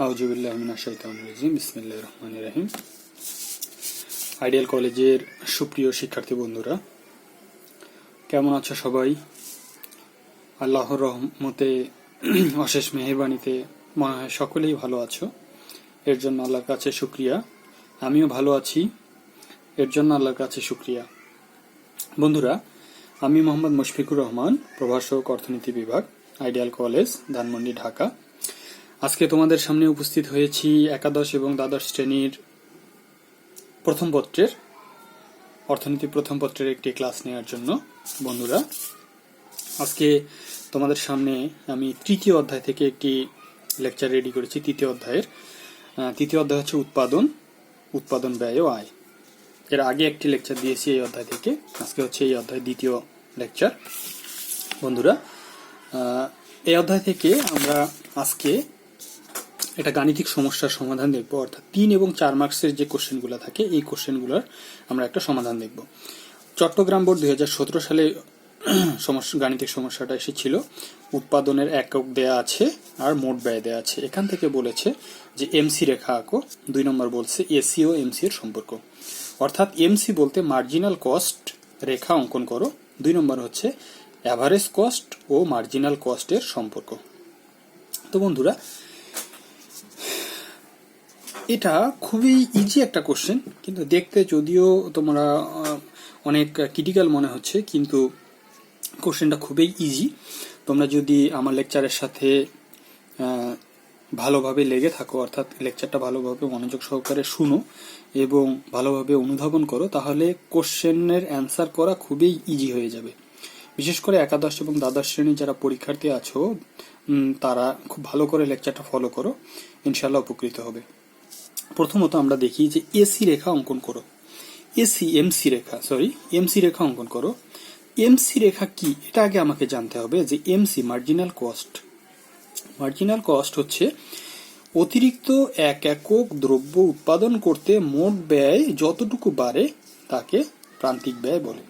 আউযুবিল্লাহি মিনাশ শাইতানির রাজিম বিসমিল্লাহির রহমানির রহিম। আইডিয়াল কলেজের সুপ্রিয় শিক্ষার্থী বন্ধুরা, কেমন আছো সবাই? আল্লাহর রহমতে অশেষ মেহেরবানিতে মনে হয় সকলেই ভালো আছো। এর জন্য আল্লাহর কাছে শুকরিয়া। আমিও ভালো আছি, এর জন্য আল্লাহর কাছে শুকরিয়া। বন্ধুরা, আমি মোহাম্মদ মুশফিকুর রহমান, প্রভাষক, অর্থনীতি বিভাগ, আইডিয়াল কলেজ, ধানমন্ডি, ঢাকা। আজকে তোমাদের সামনে উপস্থিত হয়েছি একাদশ এবং দ্বাদশ শ্রেণীর প্রথম পত্রের অর্থনীতি প্রথম পত্রের একটি ক্লাস নেওয়ার জন্য। বন্ধুরা, আজকে তোমাদের সামনে আমি তৃতীয় অধ্যায় থেকে একটি লেকচার রেডি করেছি। তৃতীয় অধ্যায় হচ্ছে উৎপাদন ব্যয় ও আয়। এর আগে একটি লেকচার দিয়েছি এই অধ্যায় থেকে, আজকে হচ্ছে এই অধ্যায় দ্বিতীয় লেকচার। বন্ধুরা, এই অধ্যায় থেকে আমরা আজকে এটা গাণিতিক সমস্যার সমাধান দেখব, অর্থাৎ 3 এবং 4 মার্কসের যে কোশ্চেনগুলো থাকে এই কোশ্চেনগুলোর আমরা একটা সমাধান দেখব। চট্টগ্রাম বোর্ড 2017 সালে গাণিতিক সমস্যাটা এসেছিল। উৎপাদনের একক দেয়া আছে আর মোট ব্যয় দেয়া আছে। এখান থেকে বলেছে যে এমসি রেখা আঁকো। 2 নম্বর বলছে এসি ও এমসি এর সম্পর্ক, অর্থাৎ এমসি বলতে মার্জিনাল কস্ট রেখা অঙ্কন করো। 2 নম্বর হচ্ছে অ্যাভারেজ কস্ট ও মার্জিনাল কস্টের সম্পর্ক। তো বন্ধুরা, এটা খুবই ইজি একটা কোশ্চেন, কিন্তু দেখতে যদিও তোমরা অনেক ক্রিটিক্যাল মনে হচ্ছে, কিন্তু কোশ্চেনটা খুবই ইজি। তোমরা যদি আমার লেকচারের সাথে ভালোভাবে লেগে থাকো, অর্থাৎ লেকচারটা ভালোভাবে মনোযোগ সহকারে শুনো এবং ভালোভাবে অনুধাবন করো, তাহলে কোশ্চেনের অ্যান্সার করা খুবই ইজি হয়ে যাবে। বিশেষ করে একাদশ এবং দ্বাদশ শ্রেণীর যারা পরীক্ষার্থী আছো তারা খুব ভালো করে লেকচারটা ফলো করো, ইনশাল্লাহ উপকৃত হবে। প্রথমত আমরা দেখি যে এমসি রেখা অঙ্কন করো। এমসি রেখা অঙ্কন করো। এমসি রেখা কি এটা আগে আমাকে জানতে হবে যে এমসি মার্জিনাল কস্ট হচ্ছে অতিরিক্ত এক একক দ্রব্য উৎপাদন করতে মোট ব্যয় যতটুকু বাড়ে তাকে প্রান্তিক ব্যয় বলে।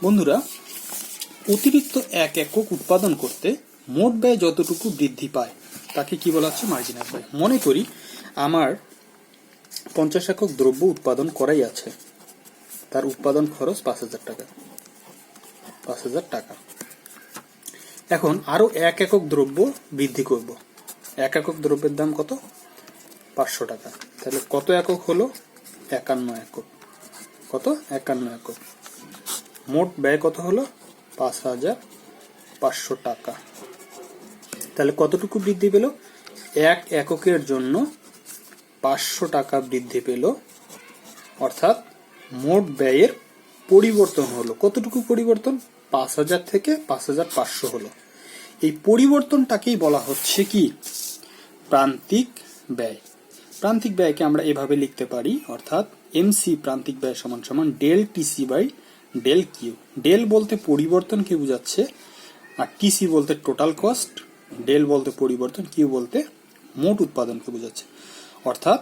বন্ধুরা, অতিরিক্ত এক একক উৎপাদন করতে মোট ব্যয় যতটুকু বৃদ্ধি পায় তাকে কি বলা হচ্ছে? মার্জিনাল ব্যয়। মনে করি আমার 50 একক দ্রব্য উৎপাদন করাই আছে, তার উৎপাদন খরচ 5,000 টাকা। এখন আরো 1 একক দ্রব্য বৃদ্ধি করব। 1 একক দ্রব্যের দাম কত? 500 টাকা। তাহলে কত একক হলো? 51 একক। কত? 51 একক। মোট ব্যয় কত হলো? 5,500 টাকা। তাহলে কতটুকু বৃদ্ধি পেল? 1 এককের জন্য 500 টাকা বৃদ্ধি পেল, অর্থাৎ মোট ব্যয়ের পরিবর্তন হলো। কতটুকু পরিবর্তন? 5,000 থেকে 5,500 হলো। এই পরিবর্তনটাকেই বলা হচ্ছে কি? প্রান্তিক ব্যয়। প্রান্তিক ব্যয়কে আমরা এভাবে লিখতে পারি, অর্থাৎ এমসি প্রান্তিক ব্যয় সমান সমান del TC by del Q. Del বলতে পরিবর্তনকে বোঝাচ্ছে, আর টিসি বলতে টোটাল কস্ট, ডেল বলতে পরিবর্তন, কিউ বলতে মোট উৎপাদনকে বোঝাচ্ছে। অর্থাৎ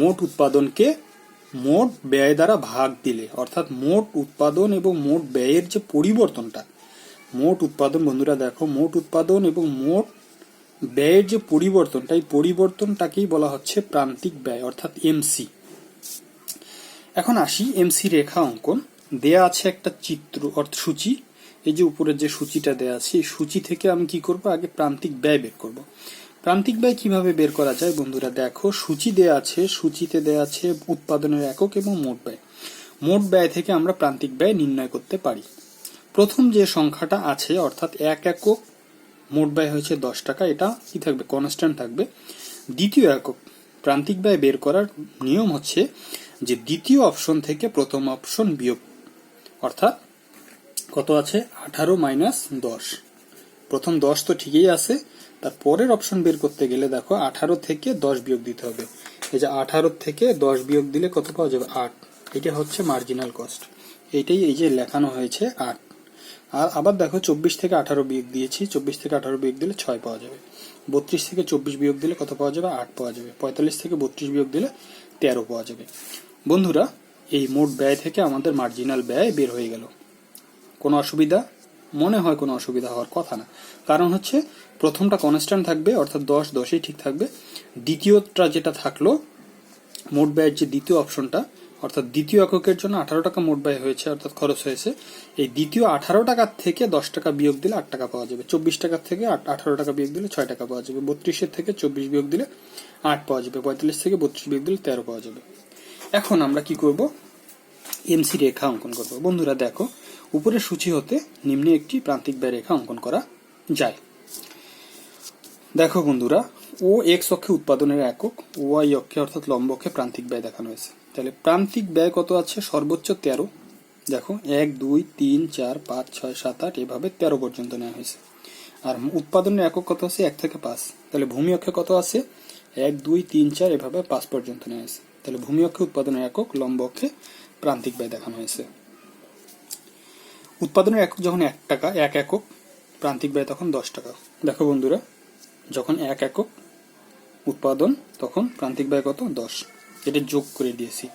মোট উৎপাদনকে মোট ব্যয় দ্বারা ভাগ দিলে, অর্থাৎ মোট উৎপাদন এবং মোট ব্যয়ের যে পরিবর্তনটা, মোট উৎপাদন, বন্ধুরা দেখো, মোট উৎপাদন এবং মোট ব্যয়ের যে পরিবর্তনটা, এই পরিবর্তনটাকেই বলা হচ্ছে প্রান্তিক ব্যয়, অর্থাৎ এমসি। এখন আসি এমসি রেখা অঙ্কন। দেয়া আছে একটা চিত্র, অর্থাৎ সূচি। এই যে উপরের যে সূচিটা দেয়া আছে, এই সূচি থেকে আমি কি করব? আগে প্রান্তিক ব্যয় বের করব। প্রান্তিক ব্যয় কিভাবে বের করা যায়? বন্ধুরা দেখো, সূচি দেয়া আছে, সূচিতে দেয়া আছে উৎপাদনের একক এবং মোট ব্যয়। মোট ব্যয় থেকে আমরা প্রান্তিক ব্যয় নির্ণয় করতে পারি। প্রথম যে সংখ্যাটা আছে, অর্থাৎ 1 একক মোট ব্যয় হয়েছে 10 টাকা, এটা কি থাকবে? কনস্ট্যান্ট থাকবে। দ্বিতীয় একক প্রান্তিক ব্যয় বের করার নিয়ম হচ্ছে যে দ্বিতীয় অপশন থেকে প্রথম অপশন বিয়োগ, অর্থাৎ কত আছে? 18 মাইনাস 10। প্রথম 10 তো ঠিকই আছে, তার পরের অপশন বের করতে গেলে দেখো 18 থেকে 10 বিয়োগ দিতে হবে। এই যে 18 থেকে 10 বিয়োগ দিলে কত পাওয়া যাবে? 8। এটা হচ্ছে মার্জিনাল কস্ট। এইটাই এই যে লেখানো হয়েছে 8। আর আবার দেখো 24 থেকে 18 বিয়োগ দিয়েছি, 24 থেকে 18 বিয়োগ দিলে 6 পাওয়া যাবে। 32 থেকে 24 বিয়োগ দিলে কত পাওয়া যাবে? 8 পাওয়া যাবে। 45 থেকে 32 বিয়োগ দিলে 13 পাওয়া যাবে। বন্ধুরা, এই মোট ব্যয় থেকে আমাদের মার্জিনাল ব্যয় বের হয়ে গেল। কোনো অসুবিধা? মনে হয় কোনো অসুবিধা হওয়ার কথা না। কারণ হচ্ছে প্রথমটা কনস্ট্যান্ট থাকবে অর্থাৎ 10 10ই ঠিক থাকবে, দ্বিতীয়টা যেটা থাকলো মোট ব্যয়ের যে দ্বিতীয় অপশনটা অর্থাৎ দ্বিতীয় এককের জন্য 18 টাকা মোট ব্যয় হয়েছে অর্থাৎ খরচ হয়েছে, এই দ্বিতীয় 18 টাকার থেকে 10 টাকা বিয়োগ দিলে 8 টাকা পাওয়া যাবে, 24 টাকার থেকে 18 টাকা বিয়োগ দিলে 6 টাকা পাওয়া যাবে, 32-এর থেকে 24 বিয়োগ দিলে 8 পাওয়া যাবে, 45 থেকে 32 বিয়োগ দিলে 13 পাওয়া যাবে। এখন আমরা কি করব, এমসি রেখা অঙ্কন করব। বন্ধুরা দেখো, উপরের সূচি হতে নিম্নে একটি প্রান্তিক ব্যয় রেখা অঙ্কন করা যায়। দেখো বন্ধুরা, ও এক্স অক্ষে উৎপাদনের একক, ওয়াই অক্ষে অর্থাৎ লম্ব অক্ষে প্রান্তিক ব্যয় দেখানো হয়েছে। তাহলে প্রান্তিক ব্যয় কত আছে, সর্বোচ্চ 13। দেখো 1 2 3 4 5 6 7 8 এভাবে 13 পর্যন্ত নেওয়া হয়েছে। আর উৎপাদনের একক কত আছে, 1 থেকে 5। তাহলে ভূমি অক্ষে কত আছে, 1 2 3 4 এভাবে 5 পর্যন্ত নেওয়া হয়েছে। তাহলে ভূমি অক্ষে উৎপাদনের একক, লম্ব অক্ষে প্রান্তিক ব্যয় দেখানো হয়েছে। উৎপাদনের একক যখন 1 টাকা, 1 একক, প্রান্তিক ব্যয় তখন 10 টাকা। দেখো বন্ধুরা, যখন 1 একক উৎপাদন তখন প্রান্তিক ব্যয় কত, 10। এটা যোগ করে দিয়েছি।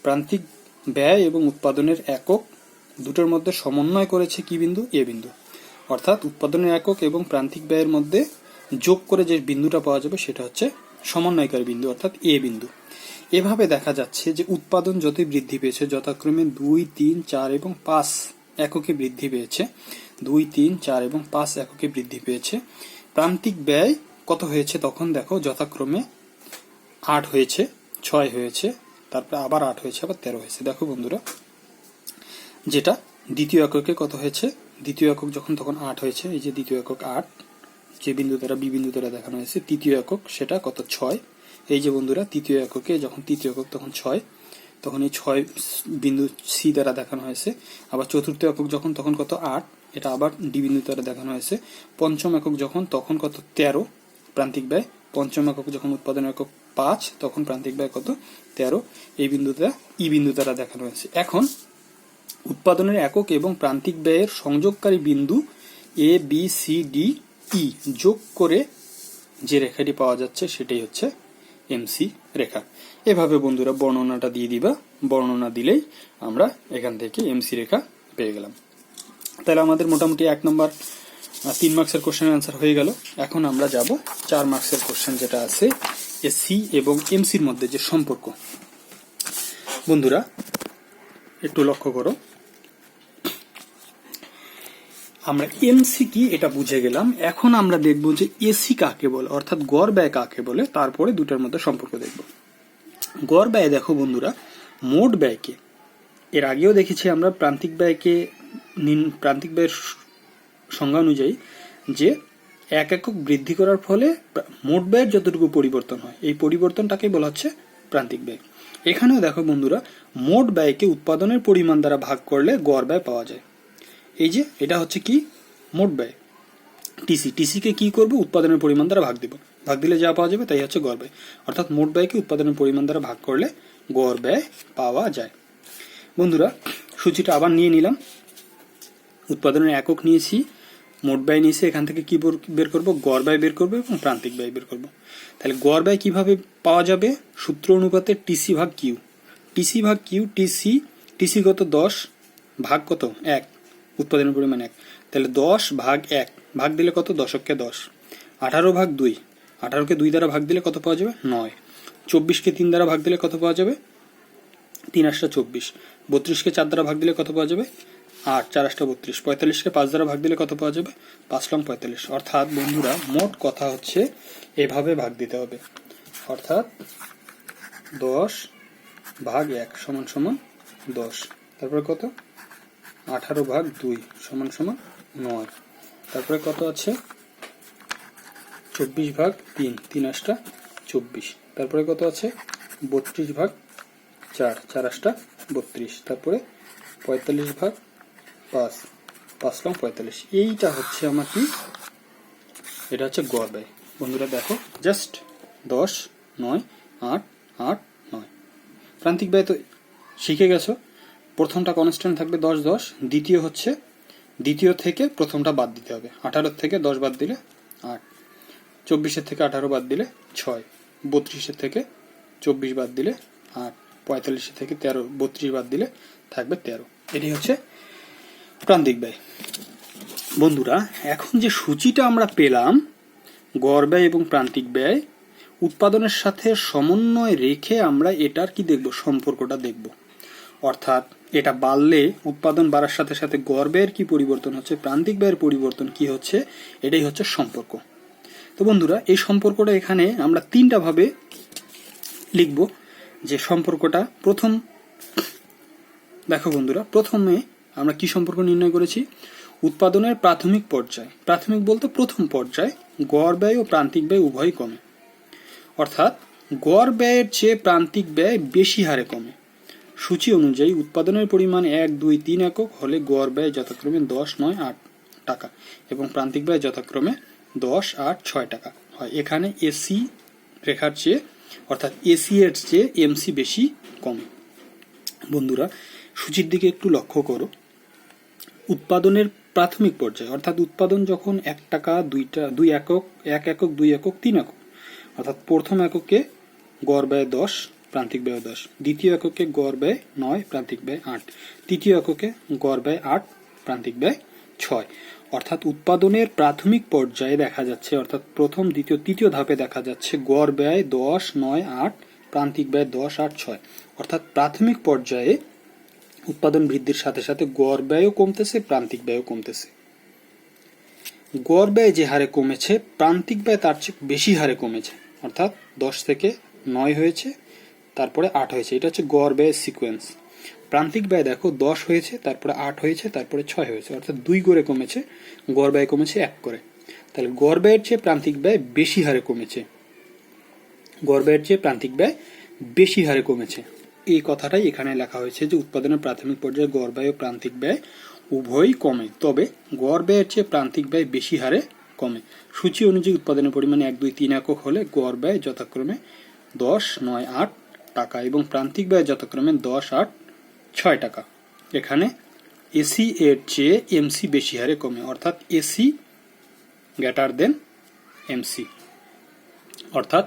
প্রান্তিক ব্যয় এবং উৎপাদনের একক দুটোর মধ্যে সমন্বয় করেছে কি বিন্দু, এ বিন্দু। অর্থাৎ উৎপাদনের একক এবং প্রান্তিক ব্যয়ের মধ্যে যোগ করে যে বিন্দুটা পাওয়া যাবে সেটা হচ্ছে সমন্বয়কারী বিন্দু অর্থাৎ এ বিন্দু। এভাবে দেখা যাচ্ছে যে উৎপাদন যতই বৃদ্ধি পেয়েছে, যথাক্রমে 2 3 4 এবং 5 এককে বৃদ্ধি পেয়েছে, 2 3 4 এবং 5 এককে বৃদ্ধি পেয়েছে। প্রান্তিক ব্যয় কত হয়েছে তখন দেখো, যথাক্রমে 8 হয়েছে, 6 হয়েছে, তারপরে আবার 8 হয়েছে, আবার 13 হয়েছে। দেখো বন্ধুরা, যেটা দ্বিতীয় এককে কত হয়েছে, দ্বিতীয় একক যখন তখন 8 হয়েছে, এই যে দ্বিতীয় একক 8, যে বিন্দু দ্বারা বি বিন্দু দ্বারা দেখানো হয়েছে। তৃতীয় একক সেটা কত, 6। এই যে বন্ধুরা, তৃতীয় এককে যখন তৃতীয় একক তখন 6, তখন এই 6 বিন্দু সি দ্বারা দেখানো হয়েছে। আবার চতুর্থ একক যখন তখন কত, 8, এটা আবার ডি বিন্দু দ্বারা দেখানো হয়েছে। পঞ্চম একক যখন তখন কত, 13 প্রান্তিক ব্যয়। পঞ্চম একক যখন উৎপাদন একক 5, তখন প্রান্তিক ব্যয় কত, 13। এই বিন্দুটা ই বিন্দু দ্বারা দেখানো হয়েছে। এখন উৎপাদনের একক এবং প্রান্তিক ব্যয়ের সংযোগকারী বিন্দু A B C D E যোগ করে যে রেখাটি পাওয়া যাচ্ছে সেটাই হচ্ছে এমসি রেখা। এভাবে বন্ধুরা বর্ণনাটা দিয়ে দিবা, বর্ণনা দিলেই আমরা এখান থেকে এমসি রেখা পেয়ে গেলাম। তাহলে আমাদের মোটামুটি 1 নম্বর 3 মার্কসের কোশ্চেনের অ্যান্সার হয়ে গেল। এখন আমরা যাব 4 মার্কসের কোশ্চেন, যেটা আছে সি এবং এমসির মধ্যে যে সম্পর্ক। বন্ধুরা একটু লক্ষ্য করো, আমরা এমসি কি এটা বুঝে গেলাম। এখন আমরা দেখব যে এসি কাকে বলে, অর্থাৎ গড় ব্যয় কাকে বলে, তারপরে দুটার মধ্যে সম্পর্ক দেখব। গড় ব্যয় দেখো বন্ধুরা, মোট ব্যয়কে, এর আগেও দেখেছি আমরা প্রান্তিক ব্যয়কে, প্রান্তিক ব্যয়ের সংজ্ঞা অনুযায়ী যে 1 একক বৃদ্ধি করার ফলে মোট ব্যয়ের যতটুকু পরিবর্তন হয়, এই পরিবর্তনটাকে বলা হচ্ছে প্রান্তিক ব্যয়। এখানেও দেখো বন্ধুরা, মোট ব্যয়কে উৎপাদনের পরিমাণ দ্বারা ভাগ করলে গড় ব্যয় পাওয়া যায়। এই যে এটা হচ্ছে কি, মোট ব্যয়। টিসি কে কি করব, উৎপাদনের পরিমাণ দ্বারা ভাগ দেব, ভাগ দিলে যা পাওয়া যাবে তাই হচ্ছে গড় ব্যয়। অর্থাৎ মোট ব্যয়কে উৎপাদনের পরিমাণ দ্বারা ভাগ করলে গড় ব্যয় পাওয়া যায়। বন্ধুরা সূচিটা আবার নিয়ে নিলাম, উৎপাদনের একক নিয়েছি, মোট ব্যয় নিয়েছি, এখান থেকে কি বের করব, গড় ব্যয় বের করব এবং প্রান্তিক ব্যয় বের করব। তাহলে গড় ব্যয় কিভাবে পাওয়া যাবে, সূত্র অনুপাতে টিসি ভাগ কিউ। টিসি ভাগ কিউ, টিসি কত, 10 ভাগ কত, 1, উৎপাদনের পরিমাণ 1। তাহলে 10 ভাগ 1, ভাগ দিলে কত, 10কে 10। 18 ভাগ 2, 18কে 2 দ্বারা ভাগ দিলে কত পাওয়া যাবে, 9। 24কে 3 দ্বারা ভাগ দিলে কত পাওয়া যাবে, 3 8 24। 32কে 4 দ্বারা ভাগ দিলে কত পাওয়া যাবে, 8 4 8 32। 45কে 5 দ্বারা ভাগ দিলে কত পাওয়া যাবে, 5 লং 45। অর্থাৎ বন্ধুরা মোট কথা হচ্ছে এভাবে ভাগ দিতে হবে, অর্থাৎ 10 ভাগ 1 সমান সমান 10। তারপরে কত, 18 ভাগ 2 সমান সমান 9। তারপরে কত আছে, 24 ভাগ 3, 3 8 24। তারপরে কত আছে, 32 ভাগ 4, 4 8 32। তারপরে 45 ভাগ 5, 5 লং 45। এইটা হচ্ছে আমার কি, এটা হচ্ছে গড় ব্যয়। বন্ধুরা দেখো, জাস্ট 10 9 8 8 9। প্রান্তিক ব্যয় তো শিখে গেছো, প্রথমটা কনস্ট্যান্ট থাকবে 10 10, দ্বিতীয় থেকে প্রথমটা বাদ দিতে হবে। 18 থেকে 10 বাদ দিলে 8, 24 থেকে 18 বাদ দিলে 6, 32 থেকে 24 বাদ দিলে 8, 45 থেকে 32 বাদ দিলে থাকবে 13। এটি হচ্ছে প্রান্তিক ব্যয়। বন্ধুরা এখন যে সূচিটা আমরা পেলাম গড় ব্যয় এবং প্রান্তিক ব্যয় উৎপাদনের সাথে সমন্বয় রেখে আমরা এটার কি দেখব, সম্পর্কটা দেখব। অর্থাৎ এটা বাড়লে উৎপাদন বাড়ার সাথে সাথে গড় ব্যয়ের কি পরিবর্তন হচ্ছে, প্রান্তিক ব্যয়ের পরিবর্তন কি হচ্ছে, এটাই হচ্ছে সম্পর্ক। তো বন্ধুরা এই সম্পর্কটা এখানে আমরা তিনটা ভাবে লিখব। যে সম্পর্কটা প্রথম দেখো বন্ধুরা, প্রথমে আমরা কি সম্পর্ক নির্ণয় করেছি, উৎপাদনের প্রাথমিক পর্যায়ে, প্রাথমিক বলতে প্রথম পর্যায়ে গড় ব্যয় ও প্রান্তিক ব্যয় উভয়ই কমে। অর্থাৎ গড় ব্যয়ের চেয়ে প্রান্তিক ব্যয় বেশি হারে কমে। সূচি অনুযায়ী উৎপাদনের পরিমাণ 1, 2, 3 একক হলে গড় ব্যয় যথাক্রমে 10, 9, 8 টাকা এবং প্রান্তিক ব্যয় যথাক্রমে 10, 8, 6 টাকা হয়। এখানে এসি রেখার চেয়ে অর্থাৎ এসি এর চেয়ে এমসি বেশি কমে। বন্ধুরা সূচির দিকে একটু লক্ষ্য করো। উৎপাদনের প্রাথমিক পর্যায়ে অর্থাৎ উৎপাদন যখন 1 টাকা, 2 একক, 1 একক, 2 একক, 3 একক, অর্থাৎ প্রথম এককে গড় ব্যয় 10, প্রান্তিক ব্যয় 10, দ্বিতীয় এককে গড় ব্যয় 9, প্রান্তিক ব্যয় 8, তৃতীয় এককে গড় ব্যয় 8, প্রান্তিক ব্যয় 6। অর্থাৎ উৎপাদনের প্রাথমিক পর্যায়ে দেখা যাচ্ছে, অর্থাৎ প্রথম, দ্বিতীয়, তৃতীয় ধাপে দেখা যাচ্ছে গড় ব্যয় 10, 9, 8, প্রান্তিক ব্যয় 10, 8, 6। অর্থাৎ প্রাথমিক পর্যায়ে উৎপাদন বৃদ্ধির সাথে সাথে গড় ব্যয়ও কমতেছে, প্রান্তিক ব্যয়ও কমতেছে। গড় ব্যয় যে হারে কমেছে, প্রান্তিক ব্যয় তার চেয়ে বেশি হারে কমেছে। অর্থাৎ 10 থেকে 9 হয়েছে, তারপরে 8 হয়েছে। এটা হচ্ছে গড় ব্যয়ের সিকোয়েন্স। প্রান্তিক ব্যয় দেখো 10 হয়েছে, তারপরে 8 হয়েছে, তারপরে 6 হয়েছে। অর্থাৎ 2 করে কমেছে, গড় ব্যয় কমেছে 1 করে। তাহলে গড় ব্যয়ের চেয়ে প্রান্তিক ব্যয় বেশি হারে কমেছে, গড় ব্যয়ের চেয়ে প্রান্তিক ব্যয় বেশি হারে কমেছে। এই কথাটাই এখানে লেখা হয়েছে যে উৎপাদনের প্রাথমিক পর্যায়ে গড় ব্যয় ও প্রান্তিক ব্যয় উভয়ই কমে, তবে গড় ব্যয়ের চেয়ে প্রান্তিক ব্যয় বেশি হারে কমে। সূচি অনুযায়ী উৎপাদনের পরিমাণ 1, 2, 3 একক হলে গড় ব্যয় যথাক্রমে 10, 9, 8 টাকা এবং প্রান্তিক ব্যয় যথাক্রমে 10, 8, 6 টাকা। এখানে এসি এর চেয়ে এমসি বেশি হারে কমে, অর্থাৎ এসি গ্রেটার দেন এমসি, অর্থাৎ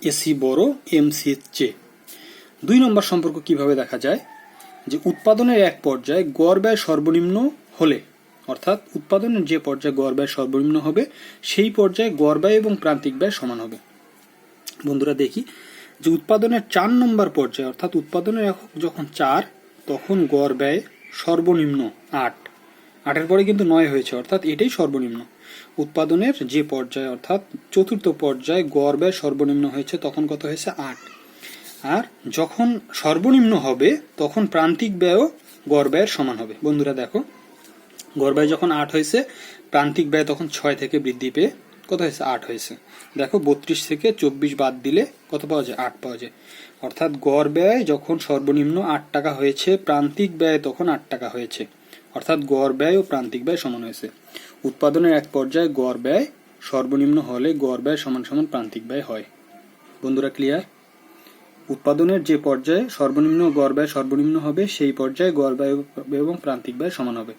এসি বড় এমসি এর চেয়ে। 2 নম্বর সম্পর্ক কিভাবে দেখা যায়, যে উৎপাদনের এক পর্যায়ে গড় ব্যয় সর্বনিম্ন হলে, অর্থাৎ উৎপাদনের যে পর্যায়ে গড় ব্যয় সর্বনিম্ন হবে সেই পর্যায়ে গড় ব্যয় এবং প্রান্তিক ব্যয় সমান হবে। বন্ধুরা দেখি যে উৎপাদনের 4 নম্বর পর্যায়ে, অর্থাৎ উৎপাদনের একক যখন 4, তখন গড় ব্যয় সর্বনিম্ন 8, 8-এর পরে কিন্তু 9 হয়েছে, অর্থাৎ এটাই সর্বনিম্ন। উৎপাদনের যে পর্যায়ে অর্থাৎ চতুর্থ পর্যায়ে গড় ব্যয় সর্বনিম্ন হয়েছে, তখন কত হয়েছে, 8। আর যখন সর্বনিম্ন হবে তখন প্রান্তিক ব্যয়ও গড় ব্যয়ের সমান হবে। বন্ধুরা দেখো গড় ব্যয় যখন 8 হয়েছে, প্রান্তিক ব্যয় তখন 6 থেকে বৃদ্ধি পেয়ে কত হয়েছে, 8 হয়েছে। দেখো 32 থেকে 24 বাদ দিলে কত পাওয়া যায়, 8 পাওয়া যায়। অর্থাৎ গড় ব্যয় যখন সর্বনিম্ন 8 টাকা হয়েছে, প্রান্তিক ব্যয় তখন 8 টাকা হয়েছে, অর্থাৎ গড় ব্যয় ও প্রান্তিক ব্যয় সমান হয়েছে। উৎপাদনের এক পর্যায়ে গড় ব্যয় সর্বনিম্ন হলে গড় ব্যয় সমান সমান প্রান্তিক ব্যয় হয়। বন্ধুরা ক্লিয়ার? উৎপাদনের যে পর্যায়ে সর্বনিম্ন গড় ব্যয় সর্বনিম্ন হবে সেই পর্যায়ে গড় ব্যয় এবং প্রান্তিক ব্যয় সমান হবে।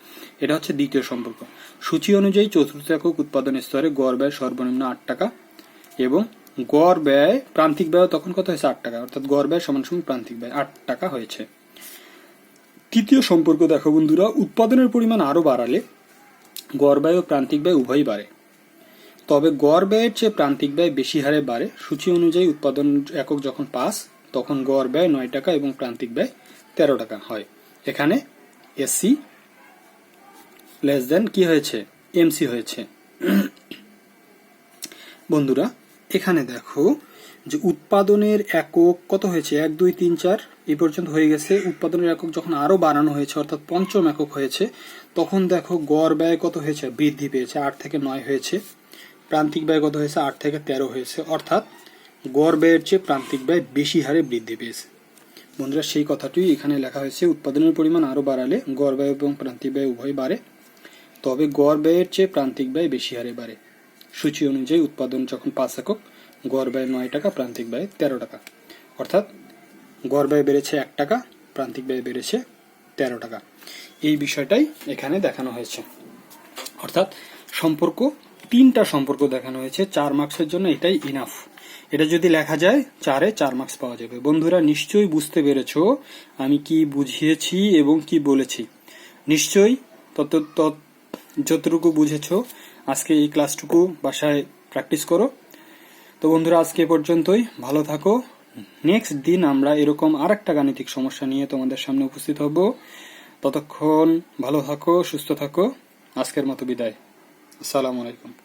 এটা হচ্ছে দ্বিতীয় সম্পর্ক। সূচি অনুযায়ী চতুর্থ একক উৎপাদন স্তরে গড় ব্যয় সর্বনিম্ন 8 টাকা এবং গড় ব্যয় প্রান্তিক ব্যয় তখন কত হয়েছে, 8 টাকা, অর্থাৎ গড় ব্যয় সমান সমান প্রান্তিক ব্যয় 8 টাকা হয়েছে। তৃতীয় সম্পর্ক দেখো বন্ধুরা, উৎপাদনের পরিমাণ আরো বাড়ালে গড় ব্যয় ও প্রান্তিক ব্যয় উভয়ই বাড়ে, তবে গড় ব্যয়ের চেয়ে প্রান্তিক ব্যয় বেশি হারে বাড়ে। সূচি অনুযায়ী উৎপাদন একক যখন 5, তখন গড় ব্যয় 9 টাকা এবং প্রান্তিক ব্যয় 13 টাকা হয়। এখানে এসি লেস দেন কি হয়েছে, এমসি হয়েছে। বন্ধুরা এখানে দেখো যে উৎপাদনের একক কত হয়েছে, 1, 2, 3, 4 এই পর্যন্ত হয়ে গেছে। উৎপাদনের একক যখন আরো বাড়ানো হয়েছে, অর্থাৎ পঞ্চম একক হয়েছে, তখন দেখো গড় ব্যয় কত হয়েছে, বৃদ্ধি পেয়েছে, 8 থেকে 9 হয়েছে। প্রান্তিক ব্যয় কত হয়েছে, 8 থেকে 13 হয়েছে, অর্থাৎ গড় ব্যয়ের চেয়ে প্রান্তিক ব্যয় বেশি হারে বৃদ্ধি পেয়েছে। বন্ধুরা সেই কথাটি এখানে লেখা হয়েছে, উৎপাদনের পরিমাণ আরো বাড়ালে গড় ব্যয় এবং প্রান্তিক ব্যয় উভয় বাড়ে, তবে গড় ব্যয়ের চেয়ে প্রান্তিক ব্যয় বেশি হারে বাড়ে। সূচি অনুযায়ী উৎপাদন যখন 5 একক, গড় ব্যয় 9 টাকা, প্রান্তিক ব্যয় 13 টাকা, অর্থাৎ গড় ব্যয় বেড়েছে 1 টাকা, প্রান্তিক ব্যয় বেড়েছে 13 টাকা। এই বিষয়টাই এখানে দেখানো হয়েছে। অর্থাৎ সম্পর্ক, 3টা সম্পর্ক দেখানো হয়েছে। 4 মার্কসের জন্য এটাই ইনাফ। এটা যদি লেখা যায় 4-এ 4 মার্কস পাওয়া যাবে। বন্ধুরা নিশ্চয়ই বুঝতে পেরেছো আমি কি বুঝিয়েছি এবং কি বলেছি। নিশ্চয়ই যতটুকু বুঝেছো আজকে এই ক্লাসটুকু বাসায় প্র্যাকটিস করো। তো বন্ধুরা, আজকে এ পর্যন্তই। ভালো থাকো। নেক্সট দিন আমরা এরকম আরেকটা গাণিতিক সমস্যা নিয়ে তোমাদের সামনে উপস্থিত হব। ততক্ষণ ভালো থাকো, সুস্থ থাকো। আজকের মতো বিদায়। আসসালামু আলাইকুম।